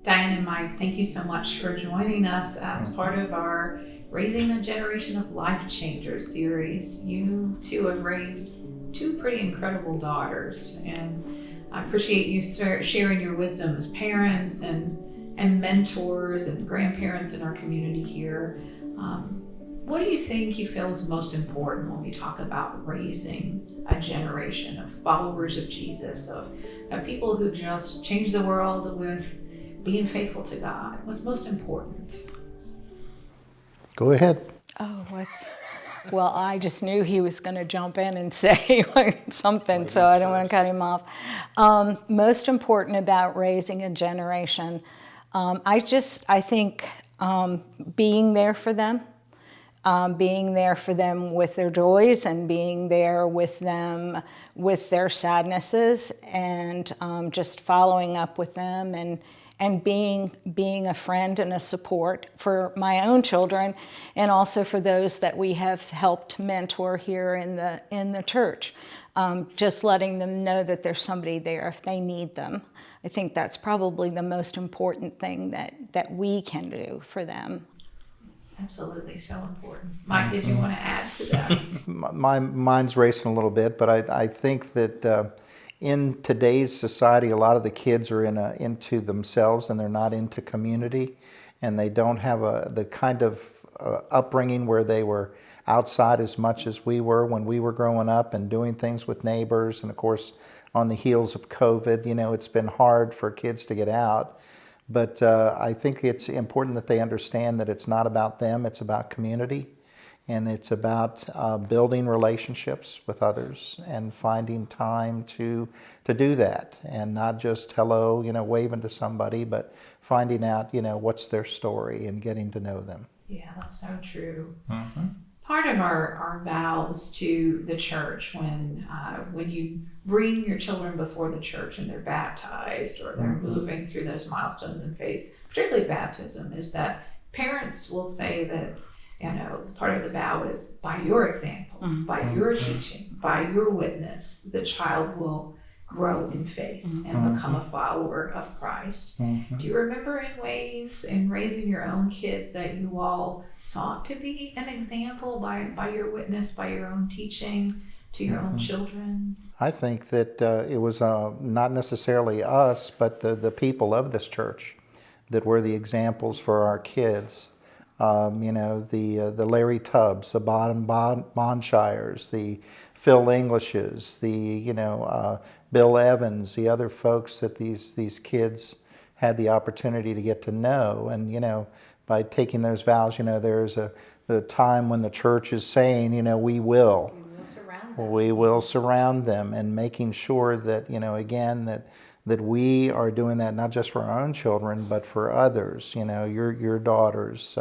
Diane and Mike, thank you so much for joining us as part of our Raising a Generation of Life Changers series. You two have raised two pretty incredible daughters, and I appreciate you sharing your wisdom as parents and mentors and grandparents in our community here. What do you think you feel is most important when we talk about raising a generation of followers of Jesus, of people who just change the world with being faithful to God? What's most important? Go ahead. Well, I just knew he was going to jump in and say something, so I don't want to cut him off. Most important about raising a generation, I think being there for them. Being there for them with their joys and being there with them with their sadnesses, and just following up with them and being a friend and a support for my own children, and also for those that we have helped mentor here in the church. Just letting them know that there's somebody there if they need them. I think that's probably the most important thing that we can do for them. Absolutely, so important. Mike, did you want to add to that? My mind's racing a little bit, but I think that in today's society, a lot of the kids are into themselves and they're not into community, and they don't have the kind of upbringing where they were outside as much as we were when we were growing up and doing things with neighbors. And of course, on the heels of COVID, it's been hard for kids to get out. But I think it's important that they understand that it's not about them, it's about community. And it's about building relationships with others and finding time to do that. And not just hello, waving to somebody, but finding out, what's their story and getting to know them. Yeah, that's so true. Mm-hmm. Part of our vows to the church when you bring your children before the church and they're baptized or they're moving through those milestones in faith, particularly baptism, is that parents will say that, part of the vow is by your example, by your teaching, by your witness, the child will grow in faith and become a follower of Christ. Do you remember in ways in raising your own kids that you all sought to be an example by your witness, by your own teaching to your own children? I think that it was not necessarily us, but the people of this church that were the examples for our kids. The Larry Tubbs, the Bonshires, the Phil Englishes, the Bill Evans, the other folks that these kids had the opportunity to get to know. And by taking those vows, there's the time when the church is saying, we will surround them, and making sure that again that we are doing that not just for our own children but for others. Your daughters,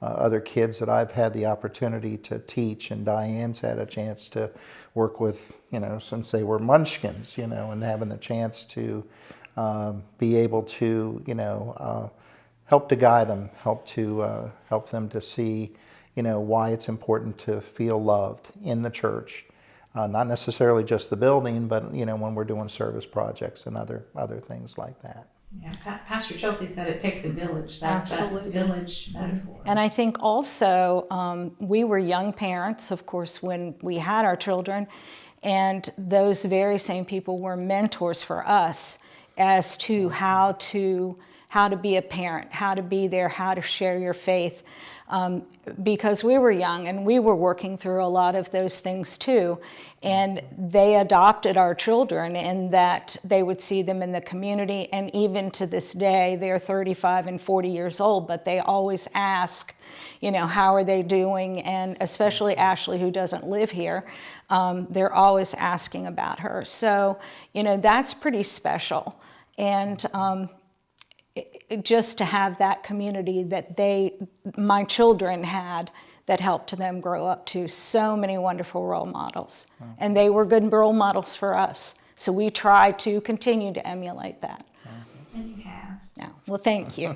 other kids that I've had the opportunity to teach, and Diane's had a chance to work with, since they were munchkins, and having the chance to be able to, help to guide them, help them to see, why it's important to feel loved in the church. Not necessarily just the building, but when we're doing service projects and other things like that. Yeah, Pastor Chelsea said it takes a village. That's that village metaphor. And I think also we were young parents, of course, when we had our children, and those very same people were mentors for us as to how to be a parent, how to be there, how to share your faith. Because we were young and we were working through a lot of those things too. And they adopted our children in that they would see them in the community. And even to this day, they're 35 and 40 years old, but they always ask, how are they doing? And especially Ashley, who doesn't live here, they're always asking about her. So, that's pretty special. And just to have that community that my children had, that helped them grow up to so many wonderful role models. And they were good role models for us. So we try to continue to emulate that. And you have. Yeah. Well, thank you.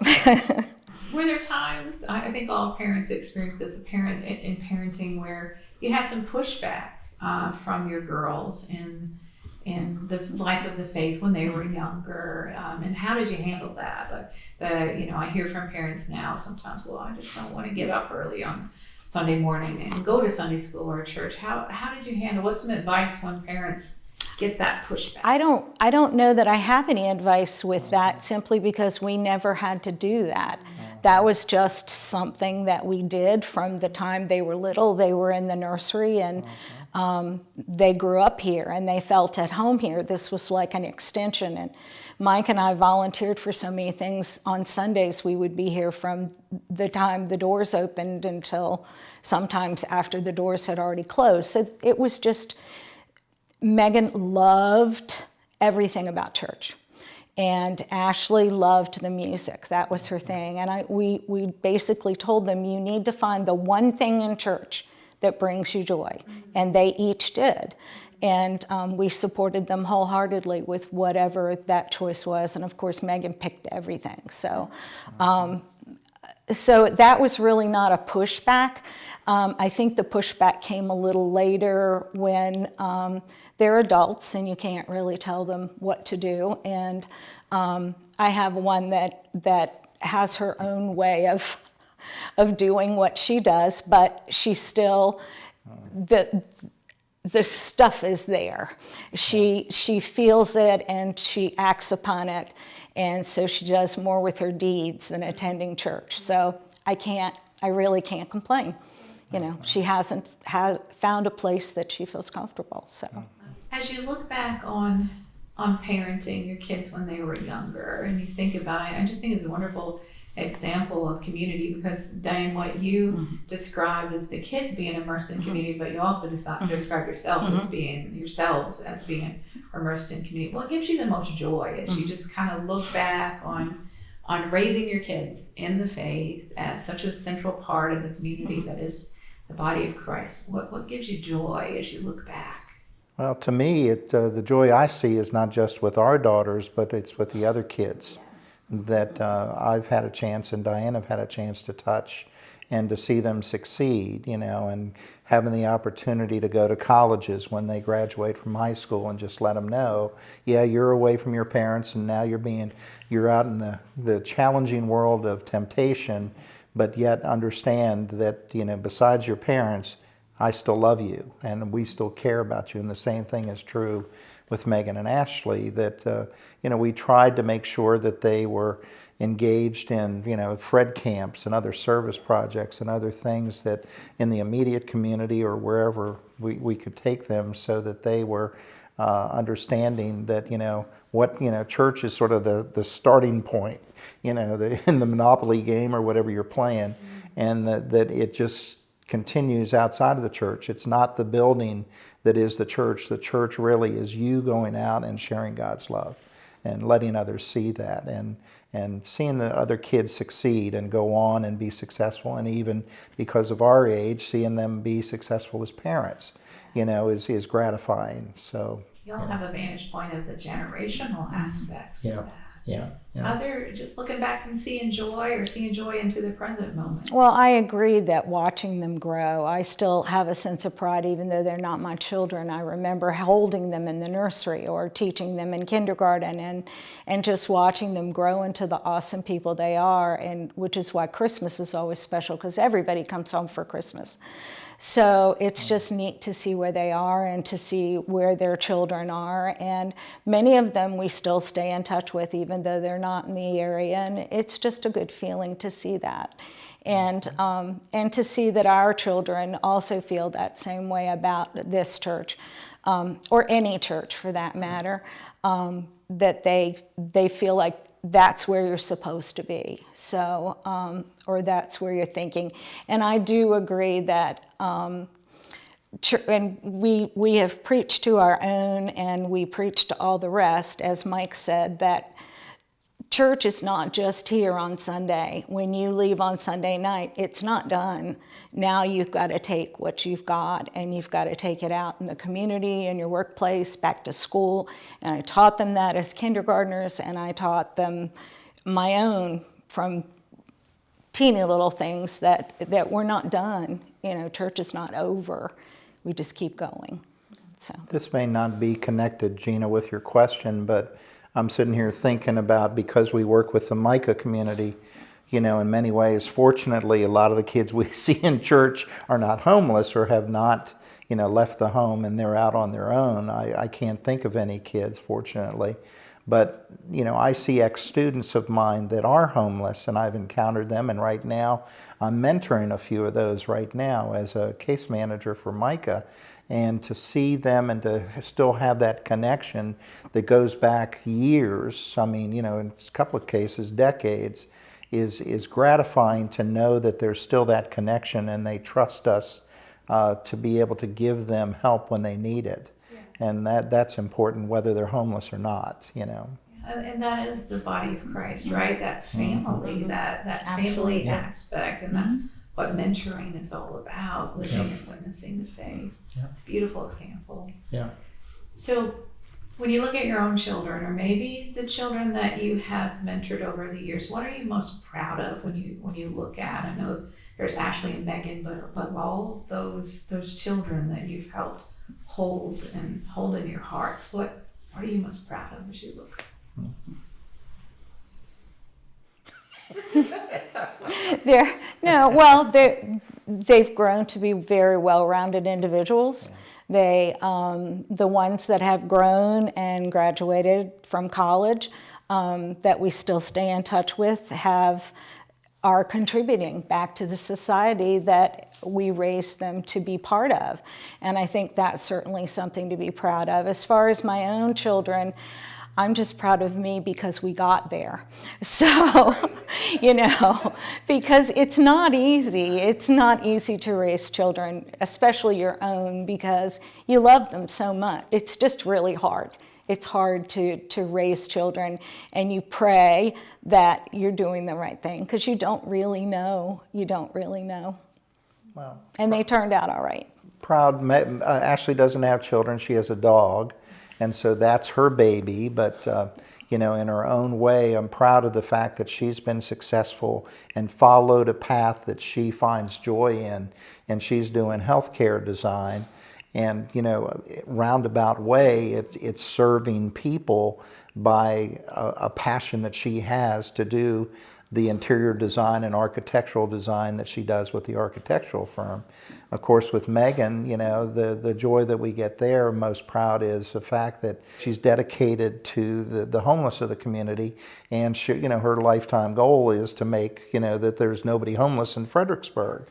Were there times, I think all parents experience this, in parenting, where you had some pushback from your girls, and in the life of the faith when they were younger, and how did you handle that? I hear from parents now sometimes, well, I just don't want to get up early on Sunday morning and go to Sunday school or church. How did you handle? What's some advice when parents get that pushback? I don't know that I have any advice with that, simply because we never had to do that. That was just something that we did from the time they were little. They were in the nursery, and they grew up here and they felt at home here. This was like an extension. And Mike and I volunteered for so many things. On Sundays, we would be here from the time the doors opened until sometimes after the doors had already closed. So it was just, Megan loved everything about church. And Ashley loved the music. That was her thing. And we basically told them, you need to find the one thing in church that brings you joy. And they each did. And we supported them wholeheartedly with whatever that choice was. And of course, Megan picked everything. So that was really not a pushback. I think the pushback came a little later when they're adults and you can't really tell them what to do. And I have one that has her own way of doing what she does, but she still, the stuff is there. She feels it and she acts upon it. And so she does more with her deeds than attending church. So I really can't complain. She hasn't found a place that she feels comfortable. So, as you look back on parenting your kids when they were younger, and you think about it, I just think it's a wonderful example of community, because Diane, what you described as the kids being immersed in community, but you also described yourselves as being immersed in community. What gives you the most joy as you just kind of look back on raising your kids in the faith as such a central part of the community that is the body of Christ? What gives you joy as you look back? Well, to me, the joy I see is not just with our daughters, but it's with the other kids that I've had a chance and Diane have had a chance to touch, and to see them succeed, and having the opportunity to go to colleges when they graduate from high school and just let them know, yeah, you're away from your parents and now you're out in the challenging world of temptation, but yet understand that, besides your parents, I still love you and we still care about you. And the same thing is true with Megan and Ashley, that, we tried to make sure that they were engaged in, Fred camps and other service projects and other things that in the immediate community or wherever we could take them, so that they were understanding that, church is sort of the starting point, in the Monopoly game or whatever you're playing, and that it just continues outside of the church. It's not the building that is the church. The church really is you going out and sharing God's love and letting others see that, and seeing the other kids succeed and go on and be successful, and even because of our age, seeing them be successful as parents, is gratifying. So y'all have a vantage point of the generational aspects of that. Yeah. Other, just looking back and seeing joy into the present moment. Well, I agree that watching them grow, I still have a sense of pride, even though they're not my children. I remember holding them in the nursery or teaching them in kindergarten, and just watching them grow into the awesome people they are, and which is why Christmas is always special, because everybody comes home for Christmas. So it's just neat to see where they are and to see where their children are. And many of them we still stay in touch with, even though they're not in the area. And it's just a good feeling to see that. And to see that our children also feel that same way about this church, or any church for that matter, that they feel like that's where you're supposed to be. So, or that's where you're thinking. And I do agree that, and we have preached to our own, and we preach to all the rest, as Mike said, that church is not just here on Sunday. When you leave on Sunday night, it's not done. Now you've got to take what you've got, and you've got to take it out in the community, in your workplace, back to school. And I taught them that as kindergartners, and I taught them my own from teeny little things that we're not done. Church is not over. We just keep going. So This may not be connected, Gina, with your question, but I'm sitting here thinking about, because we work with the Micah community, in many ways, fortunately, a lot of the kids we see in church are not homeless or have not, left the home, and they're out on their own. I can't think of any kids, fortunately. But, I see ex-students of mine that are homeless, and I've encountered them, and right now I'm mentoring a few of those right now as a case manager for Micah. And to see them and to still have that connection that goes back years, I mean, in a couple of cases, decades, is gratifying to know that there's still that connection and they trust us to be able to give them help when they need it. Yeah. And that's important whether they're homeless or not. And that is the body of Christ, right? That family, that Absolutely. family aspect, and that's what mentoring is all about, living and witnessing the faith. Yeah. It's a beautiful example. Yeah. So when you look at your own children, or maybe the children that you have mentored over the years, what are you most proud of when you look at? I know there's Ashley and Megan, but all those children that you've helped hold in your hearts, what are you most proud of as you look? They've grown to be very well-rounded individuals. They, the ones that have grown and graduated from college, that we still stay in touch with, are contributing back to the society that we raised them to be part of. And I think that's certainly something to be proud of. As far as my own children, I'm just proud of me because we got there. So, because it's not easy. It's not easy to raise children, especially your own, because you love them so much. It's just really hard. It's hard to raise children, and you pray that you're doing the right thing because you don't really know. You don't really know. Wow. And they turned out all right. Proud. Ashley doesn't have children. She has a dog. And so that's her baby, but in her own way, I'm proud of the fact that she's been successful and followed a path that she finds joy in, and she's doing healthcare design. And roundabout way, it's serving people by a passion that she has to do the interior design and architectural design that she does with the architectural firm. Of course, with Megan, the joy that we get there, most proud is the fact that she's dedicated to the homeless of the community, and she, her lifetime goal is to make, that there's nobody homeless in Fredericksburg.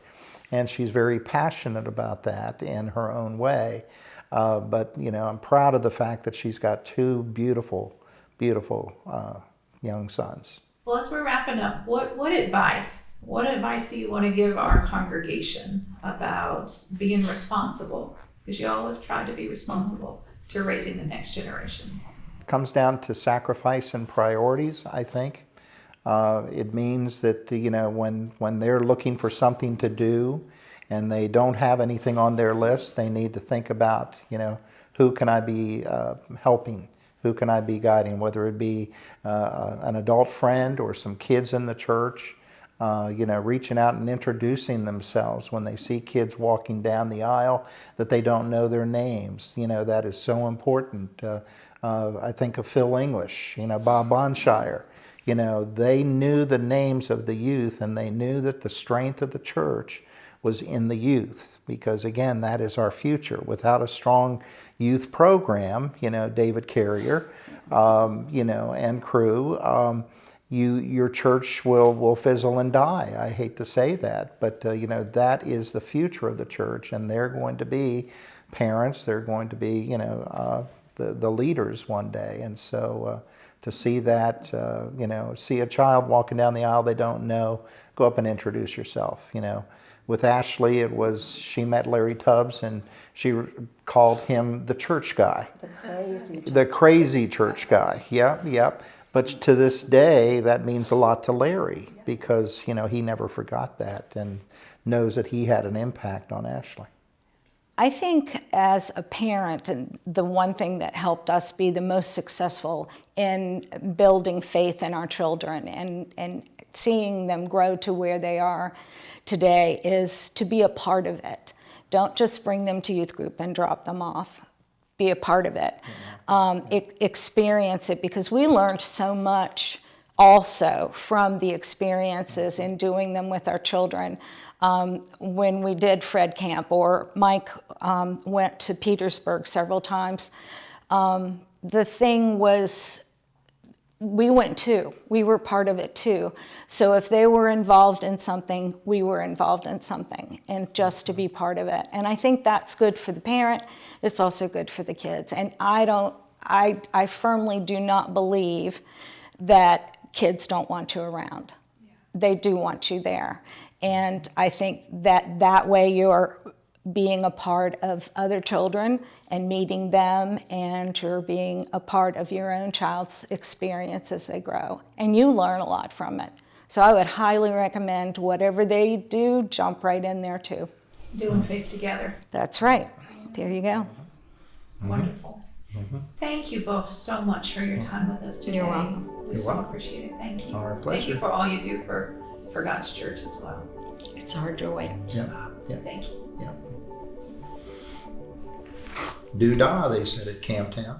And she's very passionate about that in her own way. But I'm proud of the fact that she's got two beautiful, beautiful young sons. Well, as we're wrapping up, what advice do you want to give our congregation about being responsible? Because you all have tried to be responsible to raising the next generations. It comes down to sacrifice and priorities, I think. It means that, when they're looking for something to do and they don't have anything on their list, they need to think about, who can I be helping? Who can I be guiding? Whether it be an adult friend or some kids in the church, reaching out and introducing themselves when they see kids walking down the aisle that they don't know their names. That is so important. I think of Phil English, Bob Bonshire. They knew the names of the youth, and they knew that the strength of the church was in the youth, because again, that is our future. Without a strong youth program, David Carrier, and crew, your church will fizzle and die. I hate to say that, but that is the future of the church, and they're going to be parents. They're going to be, the leaders one day, and so. To see that, see a child walking down the aisle they don't know, go up and introduce yourself. With Ashley, she met Larry Tubbs and she called him the church guy. The crazy church guy. Yep. But to this day, that means a lot to Larry because, he never forgot that and knows that he had an impact on Ashley. I think as a parent, and the one thing that helped us be the most successful in building faith in our children and seeing them grow to where they are today is to be a part of it. Don't just bring them to youth group and drop them off. be a part of it, experience it, because we learned so much also from the experiences in doing them with our children. When we did Fred Camp, or Mike went to Petersburg several times, the thing was, we went too. We were part of it too. So if they were involved in something, we were involved in something, and just to be part of it. And I think that's good for the parent. It's also good for the kids. And I firmly do not believe that kids don't want you around. Yeah. They do want you there. And I think that way you're being a part of other children and meeting them, and you're being a part of your own child's experience as they grow. And you learn a lot from it. So I would highly recommend whatever they do, jump right in there too. Doing faith together. That's right. There you go. Wonderful. Thank you both so much for your time with us today. You're welcome. We so appreciate it. Thank you. Our pleasure. Thank you for all you do for God's church as well. It's our joy. Yep. Thank you. Yep. Doo-dah, they said at Camptown.